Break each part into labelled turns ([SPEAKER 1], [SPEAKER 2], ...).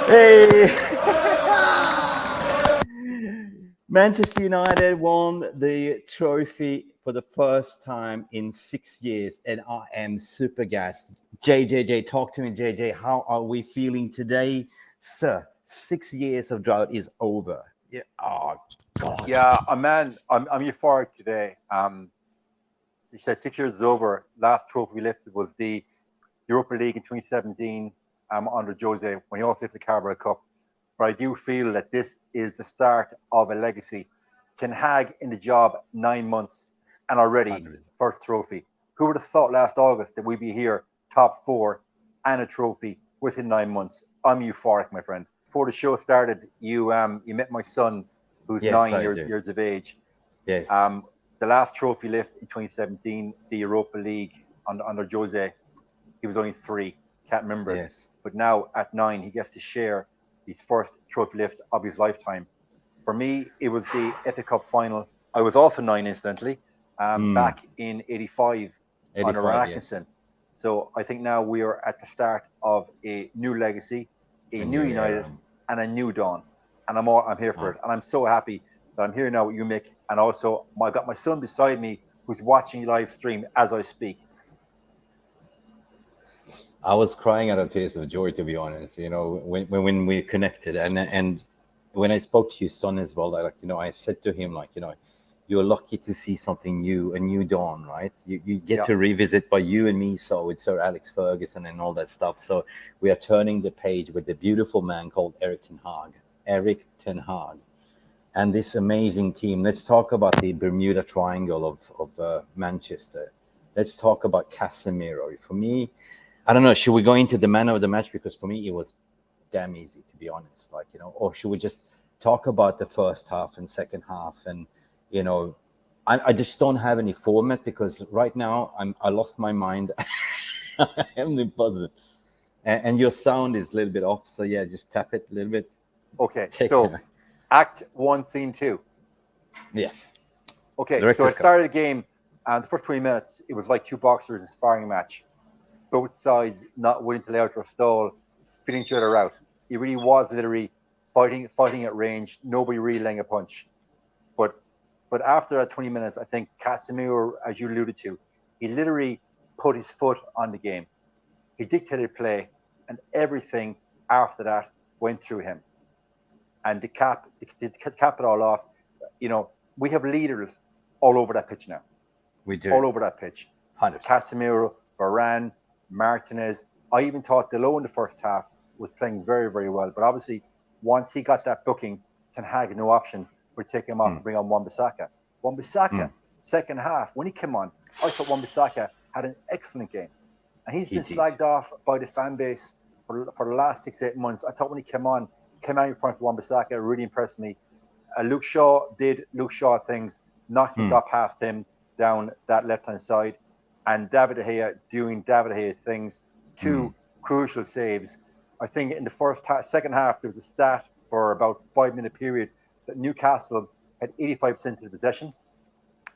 [SPEAKER 1] Hey! Manchester United won the trophy for the first time in 6 years, and I am super gassed. JJJ, talk to me, JJ. How are we feeling today, sir? 6 years of drought is over. Yeah. Oh God.
[SPEAKER 2] Yeah, man, I'm euphoric today. You said 6 years is over. Last trophy we lifted was the Europa League in 2017 under Jose when he also lifted the Carabao Cup. But I do feel that this is the start of a legacy. Ten Hag in the job 9 months and already
[SPEAKER 1] 100%.
[SPEAKER 2] first trophy. Who would have thought last August that we'd be here top four and a trophy within 9 months? I'm euphoric, my friend. Before the show started, you met my son, who's
[SPEAKER 1] Yes,
[SPEAKER 2] nine
[SPEAKER 1] I
[SPEAKER 2] years
[SPEAKER 1] do.
[SPEAKER 2] years of age.
[SPEAKER 1] Yes.
[SPEAKER 2] The last trophy lift in 2017, the Europa League under Jose, he was only 3, can't remember it.
[SPEAKER 1] Yes.
[SPEAKER 2] But now at 9, he gets to share his first trophy lift of his lifetime. For me, it was the FA Cup final. I was also 9, incidentally, back in '85 under
[SPEAKER 1] 85, yes.
[SPEAKER 2] Atkinson. So I think now we are at the start of a new legacy, a
[SPEAKER 1] A
[SPEAKER 2] new
[SPEAKER 1] new
[SPEAKER 2] United,
[SPEAKER 1] era.
[SPEAKER 2] and a new dawn. And I'm here for it. And I'm so happy that I'm here now with you, Mick. And also, I've got my son beside me who's watching live stream as I speak.
[SPEAKER 1] I was crying out of tears of joy, to be honest. You know, when we connected, and when I spoke to your son as well, I said to him, you're lucky to see something new, a new dawn, right? You get to revisit by you and me, so with Sir Alex Ferguson and all that stuff. So we are turning the page with a beautiful man called Eric Ten Hag, and this amazing team. Let's talk about the Bermuda Triangle of Manchester. Let's talk about Casemiro. For me, I don't know. Should we go into the man of the match? Because for me, it was damn easy, to be honest. Or should we just talk about the first half and second half? And I just don't have any format because right now I lost my mind. I am the buzzer, and your sound is a little bit off. So yeah, just tap it a little bit.
[SPEAKER 2] Okay, so Act 1, Scene 2.
[SPEAKER 1] Yes.
[SPEAKER 2] Okay,
[SPEAKER 1] Director's
[SPEAKER 2] so I
[SPEAKER 1] cut.
[SPEAKER 2] started the game, and the first 20 minutes, it was like two boxers in a sparring match. Both sides not willing to lay out their stall, feeling each other out. It really was literally fighting at range, nobody really laying a punch. But after that 20 minutes, I think Casemiro, as you alluded to, he literally put his foot on the game. He dictated play, and everything after that went through him. And to cap it all off, we have leaders all over that pitch now.
[SPEAKER 1] We do.
[SPEAKER 2] All over that pitch.
[SPEAKER 1] 100%.
[SPEAKER 2] Casemiro, Varane, Martinez. I even thought Delo in the first half was playing very, very well. But obviously, once he got that booking, Ten Hag had no option but take him off and bring on Wan-Bissaka. Wan-Bissaka, second half, when he came on, I thought Wan-Bissaka had an excellent game. And he's been slagged off by the fan base for the last 6-8 months. I thought when he came out in front of Wan-Bissaka, it really impressed me. Luke Shaw did Luke Shaw things, knocked him got past him down that left-hand side. And David De Gea doing David De Gea things, 2 crucial saves. I think in the second half, there was a stat for about 5-minute period that Newcastle had 85% of the possession.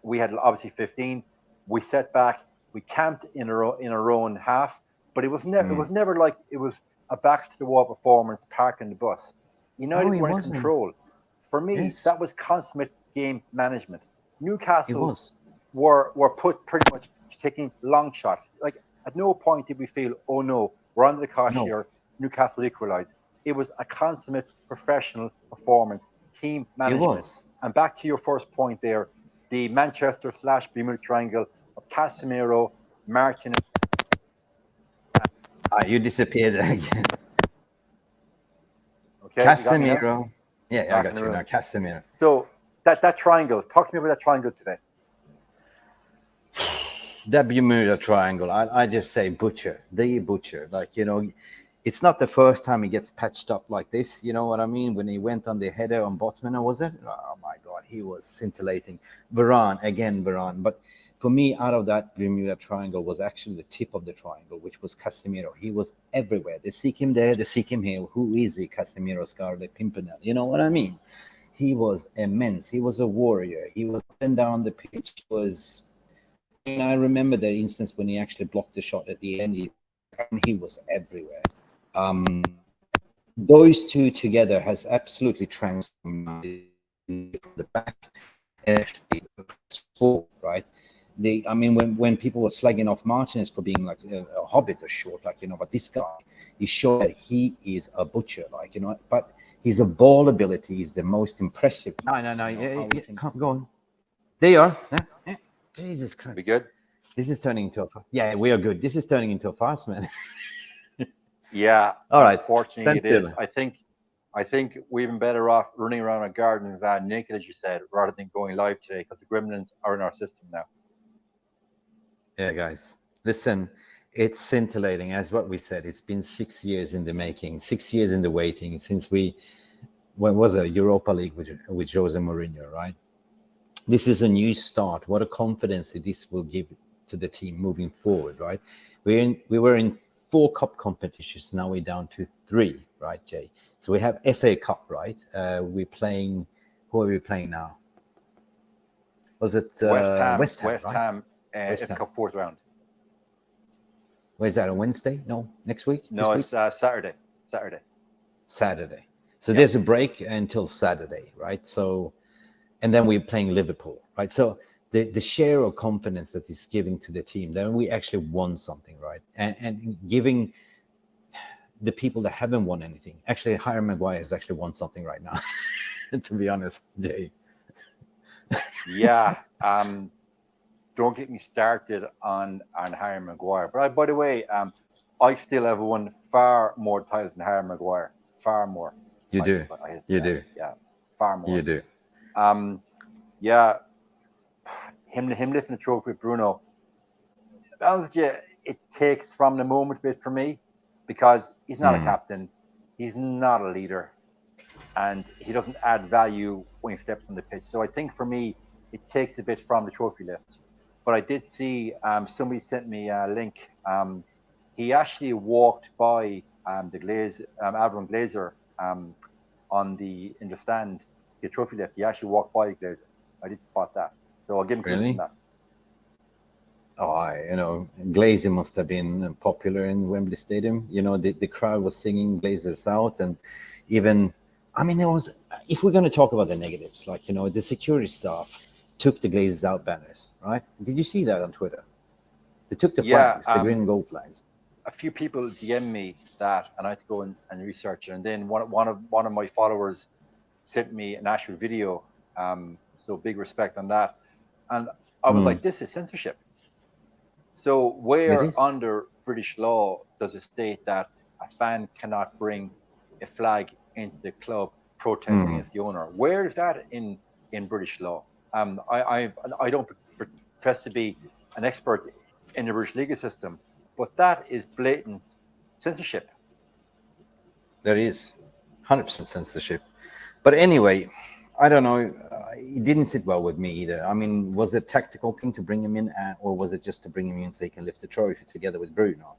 [SPEAKER 2] We had obviously 15. We set back. We camped in our own half, but it was never like it was a back to the wall performance, parking the bus. United were in control. For me, that was consummate game management. Newcastle were put pretty much taking long shots. Like at no point did we feel, oh no, we're under the cosh here. Newcastle equalised. It was a consummate professional performance, team management. And back to your first point there, the Manchester/Bermuda Triangle of Casemiro, Martinez.
[SPEAKER 1] You disappeared again.
[SPEAKER 2] Okay,
[SPEAKER 1] Casemiro. Yeah, I got you now. Casemiro.
[SPEAKER 2] So that triangle, talk to me about that triangle today.
[SPEAKER 1] That Bermuda Triangle, I just say butcher. It's not the first time he gets patched up like this. You know what I mean? When he went on the header on Botman, was it? Oh my God, he was scintillating. Varane. But for me, out of that Bermuda Triangle was actually the tip of the triangle, which was Casemiro. He was everywhere. They seek him there, they seek him here. Who is he? Casemiro, Scarlet Pimpernel. You know what I mean? He was immense. He was a warrior. He was up and down the pitch. I remember the instance when he actually blocked the shot at the end. He was everywhere. those two together has absolutely transformed the back and actually forward, right? I mean, when people were slagging off Martinez for being like a hobbit or short, like, but this guy, he showed that he is a butcher, like, but his ball ability is the most impressive.
[SPEAKER 3] No. Yeah, come go on. There you are. Yeah.
[SPEAKER 1] Jesus Christ.
[SPEAKER 2] We good?
[SPEAKER 1] This is turning into yeah, we are good. This is turning into a farce, man.
[SPEAKER 2] Yeah.
[SPEAKER 1] All right.
[SPEAKER 2] Unfortunately,
[SPEAKER 1] Stand
[SPEAKER 2] it is.
[SPEAKER 1] still.
[SPEAKER 2] I think we've been better off running around a garden naked, as you said, rather than going live today, because the gremlins are in our system now.
[SPEAKER 1] Yeah, guys, listen, it's scintillating. As what we said, it's been 6 years in the making, 6 years in the waiting since when was a Europa League with Jose Mourinho, right? This is a new start. What a confidence that this will give to the team moving forward, right? We were in 4 cup competitions. Now we're down to 3, right, Jay? So we have FA Cup, right? We're playing. Who are we playing now? Was it West Ham? Right?
[SPEAKER 2] Ham, FA Cup 4th round.
[SPEAKER 1] Where's that, on Wednesday? No, next week?
[SPEAKER 2] No,
[SPEAKER 1] this
[SPEAKER 2] it's
[SPEAKER 1] week?
[SPEAKER 2] Saturday.
[SPEAKER 1] So there's a break until Saturday, right? So, and then we're playing Liverpool, right? So the share of confidence that is giving to the team, then we actually won something, right? And giving the people that haven't won anything, actually, Harry Maguire has actually won something right now, to be honest, Jay.
[SPEAKER 2] Yeah. Don't get me started on Harry Maguire. But by the way, I still have won far more titles than Harry Maguire. Far more.
[SPEAKER 1] You do. You do.
[SPEAKER 2] Yeah, far more.
[SPEAKER 1] You do.
[SPEAKER 2] Yeah. Him lifting the trophy with Bruno. It takes from the moment a bit for me, because he's not a captain, he's not a leader, and he doesn't add value when he steps on the pitch. So I think for me, it takes a bit from the trophy lift. But I did see somebody sent me a link. He actually walked by Avron Glazer in the stand, the trophy lift. He actually walked by Glazer. I did spot that, so I'll give him credit on that.
[SPEAKER 1] Oh, Glazer must have been popular in Wembley Stadium. The crowd was singing Glazers out, and even, I mean, if we're going to talk about the negatives, like, the security staff took the Glazers out banners, right? Did you see that on Twitter? They took the flags, the green and gold flags.
[SPEAKER 2] A few people DM me that, and I had to go and research it. And then one of my followers sent me an actual video. So big respect on that. And I was like, this is censorship. So where under British law does it state that a fan cannot bring a flag into the club protesting against the owner? Where is that in British law? I don't profess to be an expert in the British legal system, but that is blatant censorship.
[SPEAKER 1] There is 100% censorship. But anyway, I don't know. It didn't sit well with me either. I mean, was it a tactical thing to bring him in, or was it just to bring him in so he can lift the trophy together with Bruno?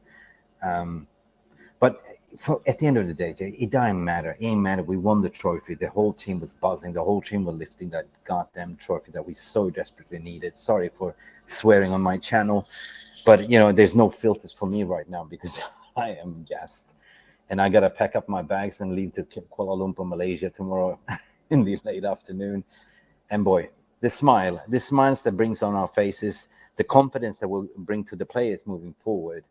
[SPEAKER 1] But at the end of the day, Jay, it doesn't matter. It ain't matter. We won the trophy. The whole team was buzzing. The whole team was lifting that goddamn trophy that we so desperately needed. Sorry for swearing on my channel, but there's no filters for me right now because I am gassed, and I gotta pack up my bags and leave to Kuala Lumpur, Malaysia tomorrow in the late afternoon. And boy, the smiles that brings on our faces, the confidence that we'll bring to the players moving forward.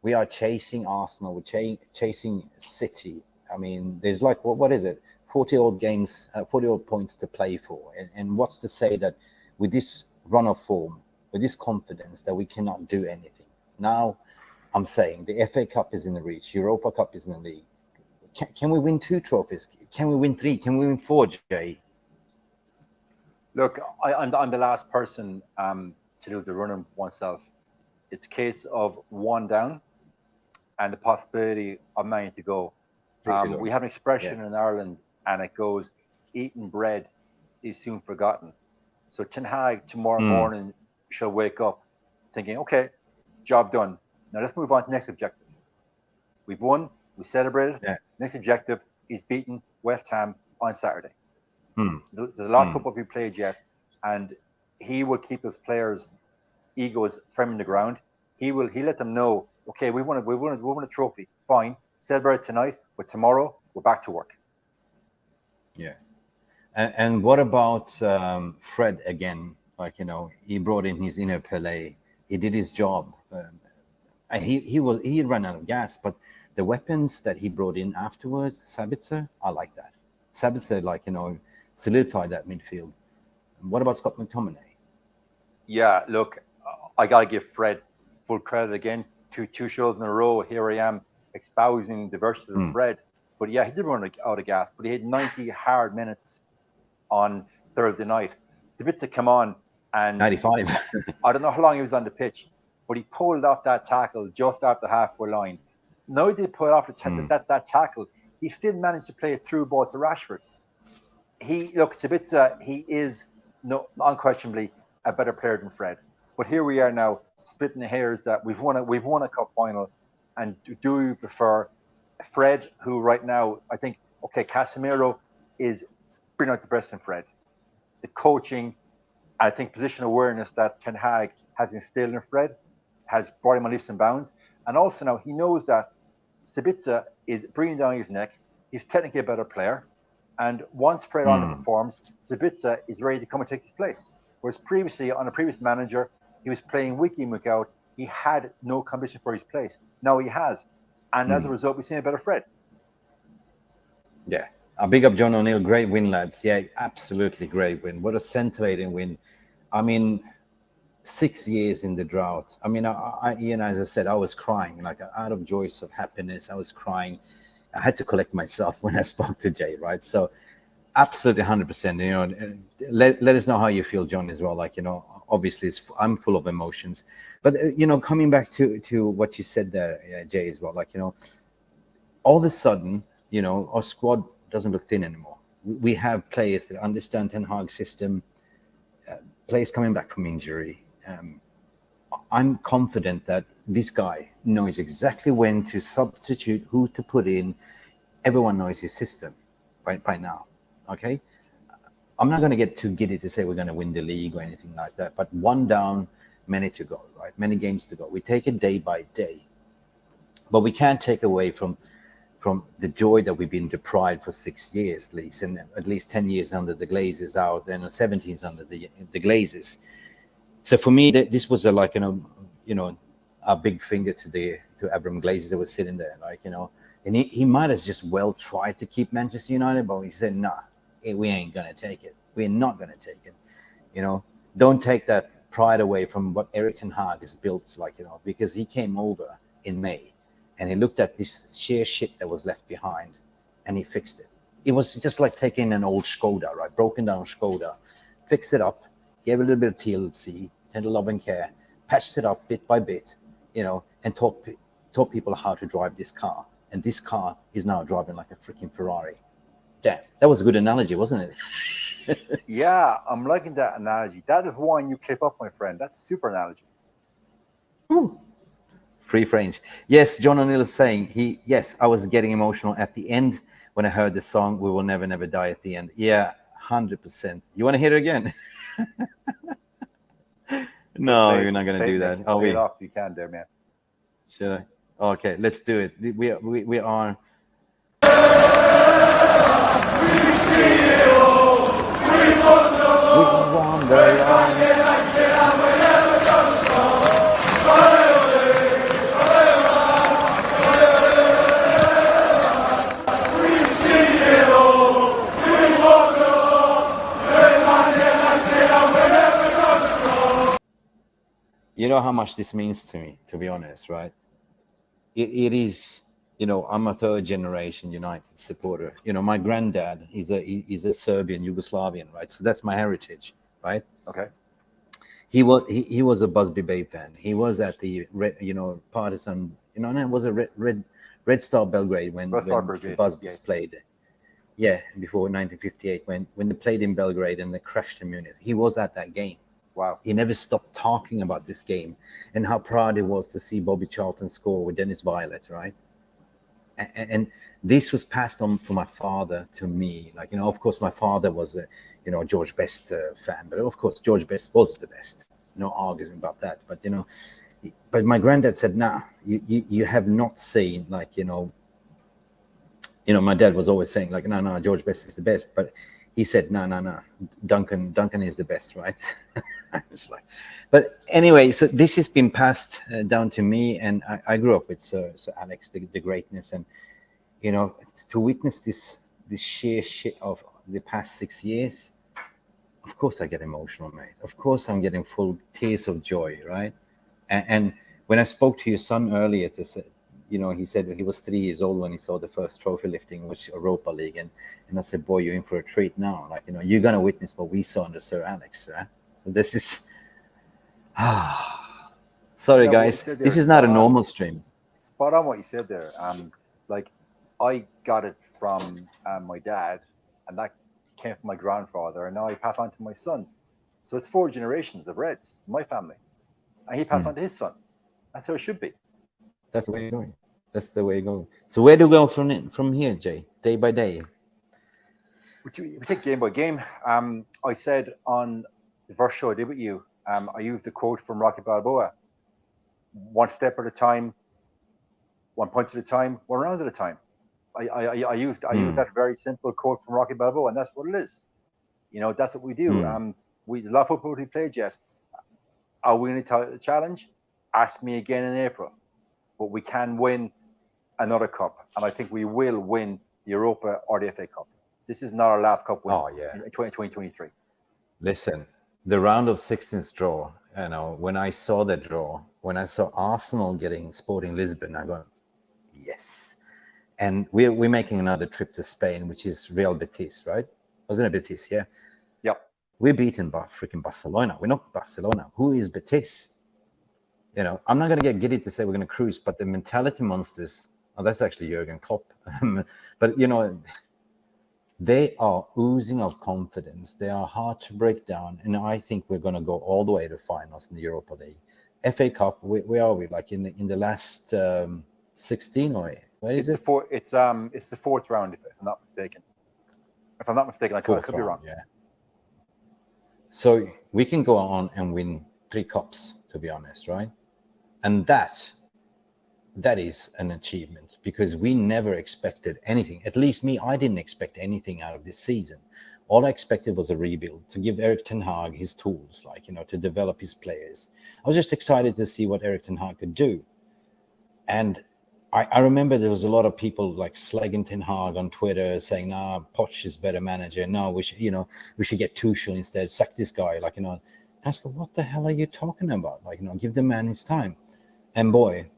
[SPEAKER 1] We are chasing Arsenal. We're chasing City. I mean, there's like, what is it? 40-odd games, 40-odd points to play for. And what's to say that with this run of form, with this confidence, that we cannot do anything? Now, I'm saying the FA Cup is in the reach. Europa Cup is in the league. Can we win 2 trophies? Can we win 3? Can we win 4, Jay?
[SPEAKER 2] Look, I'm the last person to do the running oneself. It's a case of 1 down and the possibility of many to go. We have an expression in Ireland, and it goes, eating bread is soon forgotten. So Ten Hag tomorrow morning shall wake up thinking, okay, job done. Now let's move on to the next objective. We've won, we celebrated. Yeah. Next objective is beating West Ham on Saturday. There's a lot of football we played yet, and he will keep his players' egos firm in the ground. He let them know, okay, we won a trophy, fine, celebrate tonight, But tomorrow, we're back to work.
[SPEAKER 1] Yeah. And what about Fred again? Like, he brought in his inner Pele. He did his job. And he ran out of gas, but the weapons that he brought in afterwards, Sabitzer, I like that. Sabitzer, like, solidified that midfield. What about Scott McTominay?
[SPEAKER 2] Yeah, look, I got to give Fred full credit again. Two shows in a row, here I am espousing the virtues of Fred. But yeah, he did run out of gas, but he had 90 hard minutes on Thursday night. Sabitzer come on and
[SPEAKER 1] 95.
[SPEAKER 2] I don't know how long he was on the pitch, but he pulled off that tackle just after the halfway line. No, he did pull off that tackle. He still managed to play a through ball to Rashford. Sabitzer, he is unquestionably a better player than Fred. But here we are now, splitting the hairs that we've won a cup final, and do you prefer Fred, who right now I think Casemiro is bringing out the best in Fred. The coaching, I think position awareness that Ten Hag has instilled in Fred has brought him on leaps and bounds. And also now he knows that Sabitzer is breathing down his neck. He's technically a better player. And once Fred underperforms, Sabitzer is ready to come and take his place. Whereas previously, on a previous manager, he was playing week in, week out. He had no competition for his place. Now he has. And as a result, we've seen a better Fred.
[SPEAKER 1] Yeah. A big up John O'Neill. Great win, lads. Yeah, absolutely great win. What a scintillating win. I mean, 6 years in the drought. I mean, as I said, I was crying, like out of joy of happiness. I was crying. I had to collect myself when I spoke to Jay, right? So absolutely 100%, let us know how you feel, John, as well. Like, obviously I'm full of emotions, but, coming back to what you said there, Jay, as well, like, all of a sudden, our squad doesn't look thin anymore. We have players that understand Ten Hag's system, players coming back from injury. I'm confident that this guy knows exactly when to substitute, who to put in. Everyone knows his system by now, okay? I'm not going to get too giddy to say we're going to win the league or anything like that, but one down, many to go, right? Many games to go. We take it day by day. But we can't take away from the joy that we've been deprived for 6 years at least, and at least 10 years under the Glazers out, and 17 years under the Glazers. So for me, this was a big finger to Abraham Glazers that was sitting there, like, and he might have just well tried to keep Manchester United, but he said, nah, we ain't gonna take it. We're not gonna take it. Don't take that pride away from what Erik Ten Hag has built, like, because he came over in May and he looked at this sheer shit that was left behind and he fixed it. It was just like taking an old Skoda, right? Broken down Skoda, fixed it up, gave a little bit of TLC, tender love and care, patched it up bit by bit, and taught people how to drive this car. And this car is now driving like a freaking Ferrari. Damn, that was a good analogy, wasn't it?
[SPEAKER 2] Yeah, I'm liking that analogy. That is one you clip up, my friend. That's a super analogy.
[SPEAKER 1] Ooh. Free range. Yes, John O'Neill is saying yes, I was getting emotional at the end when I heard the song "We Will Never Never Die" at the end. Yeah, 100%. You want to hear it again? No, you're not going to do that.
[SPEAKER 2] Are we? It off, you can, there, man.
[SPEAKER 1] Should I? Okay, let's do it. We are. You know how much this means to me, to be honest, right? It is, I'm a third generation United supporter. My granddad is a Serbian, Yugoslavian, right? So that's my heritage, right?
[SPEAKER 2] Okay.
[SPEAKER 1] He was a Busby Bay fan. He was at the Partisan, and it was a Red Star Belgrade when the Busbys played. Yeah, before 1958 when they played in Belgrade and they crashed in Munich. He was at that game.
[SPEAKER 2] Wow.
[SPEAKER 1] He never stopped talking about this game and how proud he was to see Bobby Charlton score with Dennis Violet, right? And this was passed on from my father to me. Like, of course, my father was a, George Best fan, but of course, George Best was the best. No arguing about that. But, but my granddad said, nah, you have not seen, like, you know, my dad was always saying like, no, George Best is the best, but he said, no, Duncan is the best, right? It's like, but anyway, so this has been passed down to me, and I grew up with Sir Alex, the greatness, and you know, to witness this sheer shit of the past 6 years, of course I get emotional, mate. Of course I'm getting full tears of joy, right? And when I spoke to your son earlier, to say, you know, he said he was 3 years old when he saw the first trophy lifting, which Europa League, and I said, boy, you're in for a treat now. Like, you know, you're gonna witness what we saw under Sir Alex. Right? So this is, sorry guys, this is not a normal stream.
[SPEAKER 2] Spot on what you said there. Like I got it from my dad, and that came from my grandfather, and now I pass on to my son. So it's 4 generations of Reds in my family, and he passed on to his son. That's how it should be.
[SPEAKER 1] That's the way you're going. That's the way you go. So where do we go from here, Jay? Day by day.
[SPEAKER 2] We take game by game. I said on the first show I did with you, I used the quote from Rocky Balboa: "One step at a time, one punch at a time, one round at a time." I used that very simple quote from Rocky Balboa, and that's what it is. You know, that's what we do. We a lot of football we played yet. Are we going to challenge? Ask me again in April. But we can win another cup, and I think we will win the Europa or the FA Cup. This is not our last cup win in 2023.
[SPEAKER 1] Listen, the round of 16 draw, you know, when I saw the draw, when I saw Arsenal getting Sporting Lisbon, I go, yes. And we're making another trip to Spain, which is Real Betis, right? Wasn't it Betis? Yeah.
[SPEAKER 2] Yep.
[SPEAKER 1] We're beaten by freaking Barcelona. We're not Barcelona. Who is Betis? You know, I'm not going to get giddy to say we're going to cruise, but the mentality monsters, oh, that's actually Jurgen Klopp. But, you know, they are oozing of confidence. They are hard to break down. And I think we're going to go all the way to finals in the Europa League. FA Cup, where are we? Like in the last 16 or where is it?
[SPEAKER 2] It's the fourth round, if I'm not mistaken. If I'm not mistaken, I could be wrong.
[SPEAKER 1] Yeah. So we can go on and win 3 cups, to be honest, right? And that is an achievement, because we never expected anything. At least me, I didn't expect anything out of this season. All I expected was a rebuild, to give Erik Ten Hag his tools, like, you know, to develop his players. I was just excited to see what Erik Ten Hag could do. And I remember there was a lot of people like slagging Ten Hag on Twitter, saying, nah, Poch is better manager. No, we should get Tuchel instead. Sack this guy. Like, you know, ask him, what the hell are you talking about? Like, you know, give the man his time. And boy,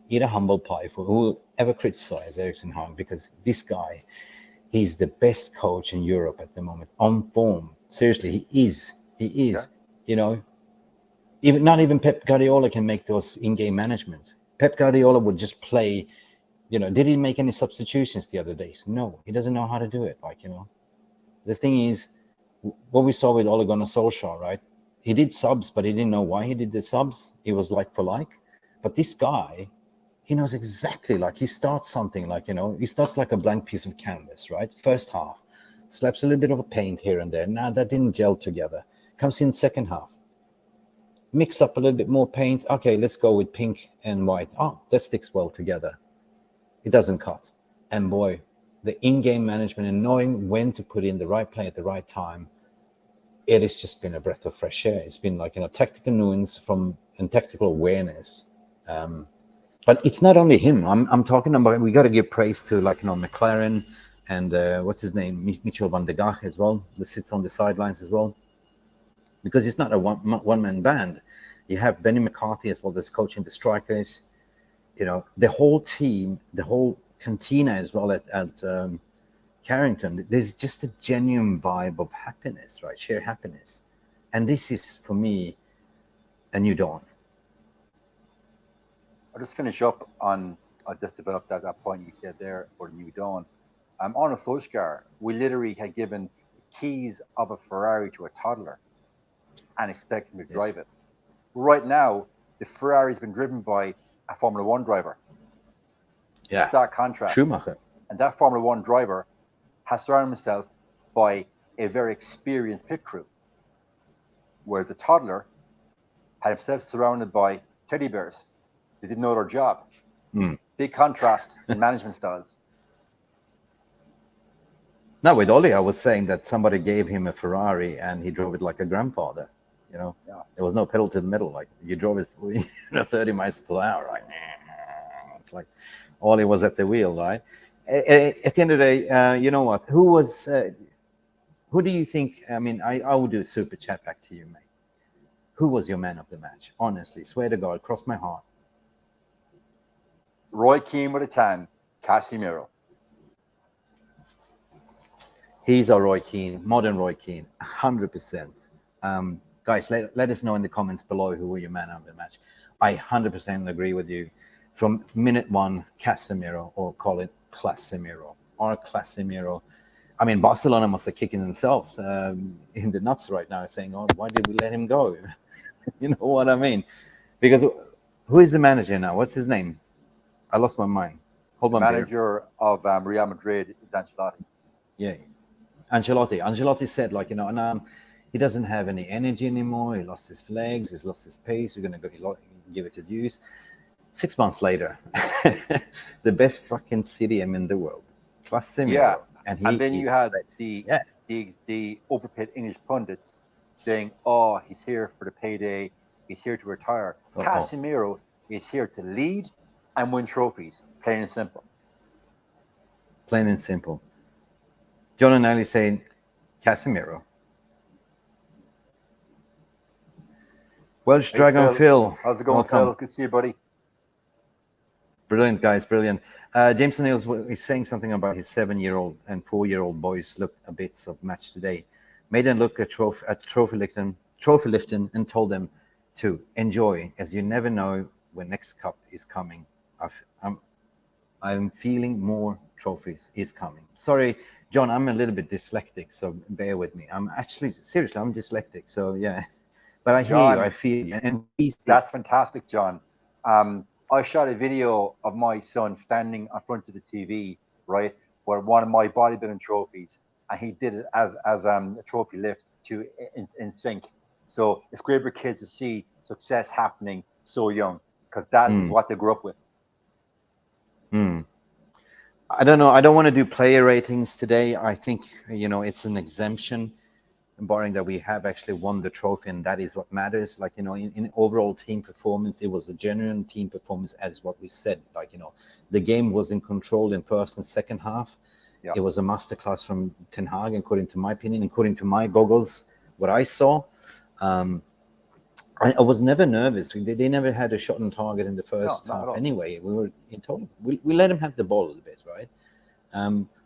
[SPEAKER 1] eat a humble pie for whoever criticized Erik Ten Hag, because this guy, he's the best coach in Europe at the moment, on form. Seriously, he is. Yeah. You know, not even Pep Guardiola can make those in-game management. Pep Guardiola would just play, you know, did he make any substitutions the other days? No, he doesn't know how to do it. Like, you know, the thing is, what we saw with Ole Gunnar Solskjaer, right? He did subs, but he didn't know why he did the subs. It was like for like. But this guy, he knows exactly, like, he starts something like, you know, he starts like a blank piece of canvas, right? First half, slaps a little bit of a paint here and there. Nah, that didn't gel together. Comes in second half. Mix up a little bit more paint. Okay, let's go with pink and white. Oh, that sticks well together. It doesn't cut. And boy, the in-game management and knowing when to put in the right play at the right time, it has just been a breath of fresh air. It's been like, you know, tactical nuance and tactical awareness. But it's not only him. I'm talking about, we got to give praise to, like, you know, McLaren and what's his name, Mitchell van der Gaag as well, that sits on the sidelines as well. Because it's not a one-man band. You have Benny McCarthy as well that's coaching the strikers. You know, the whole team, the whole cantina as well at Carrington. There's just a genuine vibe of happiness, right? Shared happiness. And this is, for me, a new dawn.
[SPEAKER 2] I'll just finish up on, I just developed that point you said there for the new dawn. On a Solskjaer, we literally had given the keys of a Ferrari to a toddler and expect him to drive it. Right now, the Ferrari's been driven by a Formula One driver.
[SPEAKER 1] Yeah.
[SPEAKER 2] Stark contrast.
[SPEAKER 1] Schumacher.
[SPEAKER 2] And that Formula One driver has surrounded himself by a very experienced pit crew. Whereas the toddler had himself surrounded by teddy bears. They didn't know their job. Big contrast in management styles.
[SPEAKER 1] No, with Ollie, I was saying that somebody gave him a Ferrari and he drove it like a grandfather. You know,
[SPEAKER 2] Yeah.
[SPEAKER 1] there was no pedal to the metal. Like you drove it 30 miles per hour. Right? It's like Ollie was at the wheel, right? At the end of the day, you know what? Who do you think? I mean, I will do a super chat back to you, mate. Who was your man of the match? Honestly, swear to God, cross my heart.
[SPEAKER 2] Roy Keane with a 10, Casemiro.
[SPEAKER 1] He's our Roy Keane, modern Roy Keane, 100%. Guys, let us know in the comments below who were your man of the match. I 100% agree with you. From minute one, Casemiro, or call it Clasemiro, or Clasemiro. I mean, Barcelona must have kicking themselves in the nuts right now, saying, "Oh, why did we let him go?" You know what I mean? Because who is the manager now? What's his name? I lost my mind. Hold
[SPEAKER 2] The
[SPEAKER 1] on, Bear.
[SPEAKER 2] manager of Real Madrid is Ancelotti.
[SPEAKER 1] Yeah, Ancelotti. Ancelotti said, like, you know, and he doesn't have any energy anymore. He lost his legs. He's lost his pace. We're gonna give it a use. 6 months later, the best fucking CDM in the world, Casemiro.
[SPEAKER 2] Yeah,
[SPEAKER 1] and
[SPEAKER 2] then you had the overpaid English pundits saying, "Oh, he's here for the payday. He's here to retire." Casemiro is here to lead and win trophies. Plain and simple.
[SPEAKER 1] Plain and simple. John and Ali saying, Casemiro. Welsh Dragon Phil.
[SPEAKER 2] How's it going,
[SPEAKER 1] Welcome.
[SPEAKER 2] Phil? Good to see you, buddy.
[SPEAKER 1] Brilliant, guys, brilliant. James O'Neill's is saying something about his 7-year-old and 4-year-old boys looked a bits of match today. Made them look at trophy lifting and told them to enjoy, as you never know when next cup is coming. I'm feeling more trophies is coming. Sorry, John, I'm a little bit dyslexic, so bear with me. I'm actually, seriously, I'm dyslexic, so yeah. But I hear you, I feel you. And
[SPEAKER 2] that's fantastic, John. I shot a video of my son standing in front of the TV, right, where one of my bodybuilding trophies, and he did it as a trophy lift in sync. So it's great for kids to see success happening so young, because that is what they grew up with.
[SPEAKER 1] I don't know. I don't want to do player ratings today. I think, you know, it's an exemption, barring that we have actually won the trophy, and that is what matters. Like, you know, in overall team performance, it was a genuine team performance, as what we said. Like, you know, the game was in control in first and second half. Yeah. It was a masterclass from Ten Hag, according to my opinion, according to my goggles, what I saw. I was never nervous. They never had a shot on target in the first half anyway. We were in total. We let them have the ball a little bit, right?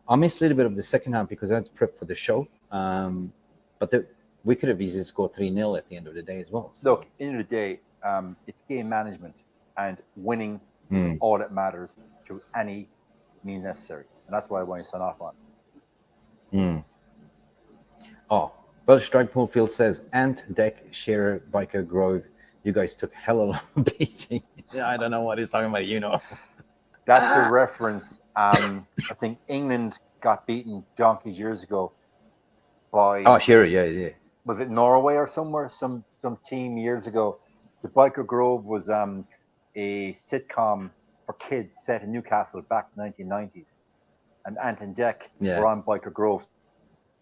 [SPEAKER 1] I missed a little bit of the second half because I had to prep for the show. But we could have easily scored 3-0 at the end of the day as well.
[SPEAKER 2] So. Look, end of the day, it's game management, and winning is all that matters through any means necessary. And that's why I want to sign off on.
[SPEAKER 1] Oh, Welsh Dragpool Field says, Ant, Deck, Shearer, Biker, Grove, you guys took hell of a beating. I don't know what he's talking about, you know.
[SPEAKER 2] That's a reference. I think England got beaten donkeys years ago by...
[SPEAKER 1] Oh, Shearer, yeah.
[SPEAKER 2] Was it Norway or somewhere? Some team years ago. The Biker Grove was a sitcom for kids set in Newcastle back in the 1990s. And Ant and Deck were on Biker Grove.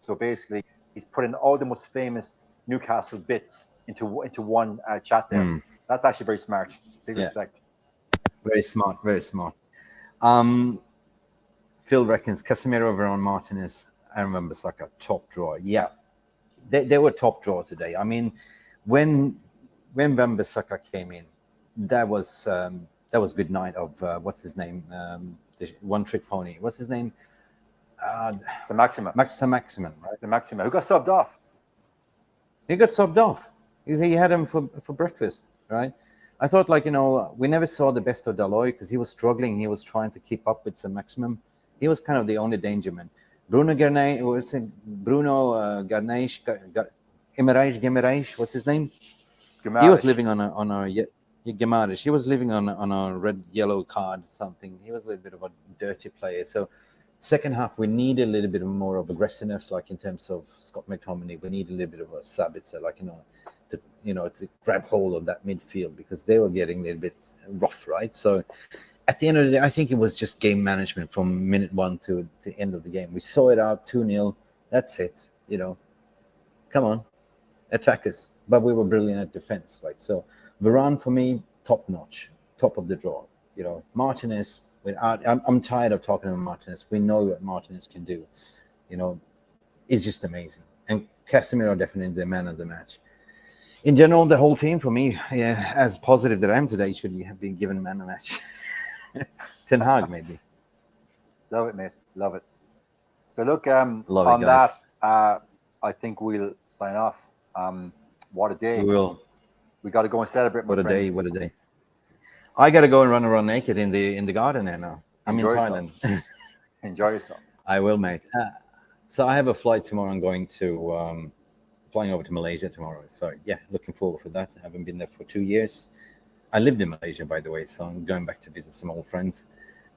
[SPEAKER 2] So basically, he's putting all the most famous Newcastle bits into one chat there. That's actually very smart. Big respect.
[SPEAKER 1] Very smart, very smart. Phil reckons Casemiro, Veron, Martinez, Aaron Wan-Bissaka, top draw. Yeah, they were top draw today. I mean, when Wan-Bissaka came in, that was good night of what's his name, the one trick pony. What's his name?
[SPEAKER 2] The Maxima.
[SPEAKER 1] Maximin, right?
[SPEAKER 2] The Maxima. Who got subbed off?
[SPEAKER 1] He got subbed off. He had him for breakfast, right? I thought, like, you know, we never saw the best of Daloy because he was struggling. He was trying to keep up with some Maximum. He was kind of the only danger man. Bruno Garnaish, Gemerish, what's his name?
[SPEAKER 2] Gemarish.
[SPEAKER 1] He was living on a Gemarish. He was living on a red-yellow card, something. He was a little bit of a dirty player. So second half, we need a little bit more of aggressiveness, like in terms of Scott McTominay. We need a little bit of a Sabitzer, like, to grab hold of that midfield because they were getting a little bit rough, right? So at the end of the day, I think it was just game management from minute 1 to the end of the game. We saw it out 2-0. That's it. You know, come on, attack us. But we were brilliant at defense. Like, so Varane for me, top notch, top of the draw. You know, Martinez. I'm tired of talking about Martinez. We know what Martinez can do. You know, it's just amazing. And Casemiro definitely the man of the match. In general, the whole team for me, yeah, as positive that I am today, should have been given man of the match. Ten Hag, maybe.
[SPEAKER 2] Love it, mate. Love it. So look,
[SPEAKER 1] Love it,
[SPEAKER 2] on
[SPEAKER 1] guys.
[SPEAKER 2] that, I think we'll sign off. What a day!
[SPEAKER 1] We will.
[SPEAKER 2] We got to go and celebrate.
[SPEAKER 1] What a day! What a day! I got to go and run around naked in the garden there now. I'm in Thailand.
[SPEAKER 2] Enjoy yourself.
[SPEAKER 1] I will, mate. So I have a flight tomorrow. I'm going to flying over to Malaysia tomorrow. So yeah, looking forward for that. I haven't been there for 2 years. I lived in Malaysia, by the way, so I'm going back to visit some old friends.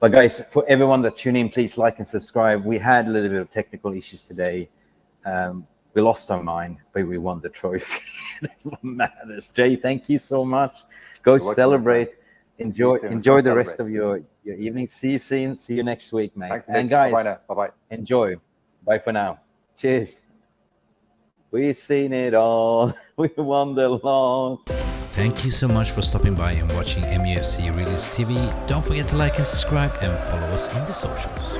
[SPEAKER 1] But guys, for everyone that tuned in, please like and subscribe. We had a little bit of technical issues today. We lost our mind, but we won the trophy. That matters. Jay, thank you so much. Go celebrate. Enjoy the rest of your evening. See you soon. See you next week, mate.
[SPEAKER 2] Thanks,
[SPEAKER 1] and guys,
[SPEAKER 2] bye-bye.
[SPEAKER 1] Enjoy. Bye for now. Cheers. We've seen it all. We won the lot.
[SPEAKER 4] Thank you so much for stopping by and watching Mufc Realist TV. Don't forget to like and subscribe and follow us on the socials.